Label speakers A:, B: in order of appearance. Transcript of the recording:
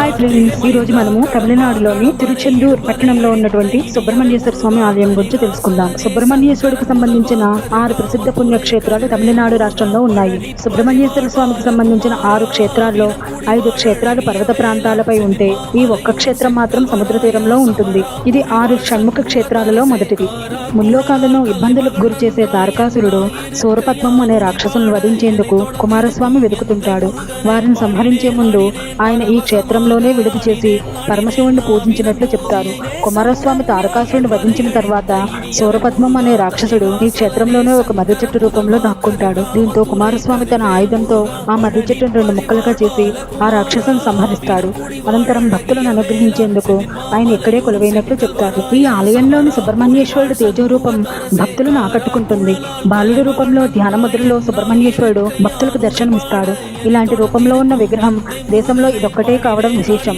A: Hi friends, ఈ రోజు మనము తమిళనాడులోని తిరుచెందూర్ పట్టణంలో ఉన్నటువంటి సుబ్రహ్మణ్యేశ్వర స్వామి ఆలయం గురించి తెలుసుకుందాం. సుబ్రహ్మణ్యేశ్వరుడికి సంబంధించిన 6 ప్రసిద్ధ పుణ్యక్షేత్రాలు తమిళనాడు రాష్ట్రంలో ఉన్నాయి. సుబ్రహ్మణ్యేశ్వర స్వామికి సంబంధించిన 6 క్షేత్రాల్లో 5 క్షేత్రాలు పర్వత ప్రాంతాలపై ఉంటే ఈ ఒక్క క్షేత్రం మాత్రం సముద్ర తీరంలో ఉంటుంది. ఇది 6 షణ్ముఖ క్షేత్రాలలో మొదటిది. ముల్లోకాలను ఇబ్బందులకు గురి చేసే తారకాసురుడు సూరపద్మం అనే రాక్షసులను వధించేందుకు కుమారస్వామి వెతుకుతుంటాడు. వారిని సంహరించే ముందు ఆయన ఈ క్షేత్రంలోనే విడుదల చేసి పరమశివుణ్ణి పూజించినట్లు చెప్తారు. కుమారస్వామి తారకాసురుడిని వధించిన తర్వాత సూరపద్మం అనే రాక్షసుడు ఈ క్షేత్రంలోనే ఒక మర్రి చెట్టు రూపంలో దాక్కుంటాడు. దీంతో కుమారస్వామి తన ఆయుధంతో ఆ మర్రి చెట్టును 2 ముక్కలుగా చేసి ఆ రాక్షసుని సంహరిస్తాడు. అనంతరం భక్తులను అనుగ్రహించేందుకు ఆయన ఇక్కడే కొలువైనట్లు చెప్తారు. ఈ ఆలయంలోని సుబ్రహ్మణ్యేశ్వరుడు తేజోరూపం భక్తులను ఆకట్టుకుంటుంది. బాలుడి రూపంలో ధ్యాన ముద్రలో సుబ్రహ్మణ్యేశ్వరుడు భక్తులకు దర్శనమిస్తాడు. ఇలాంటి రూపంలో ఉన్న విగ్రహం దేశంలో ఇదొక్కటే కావడం విశేషం.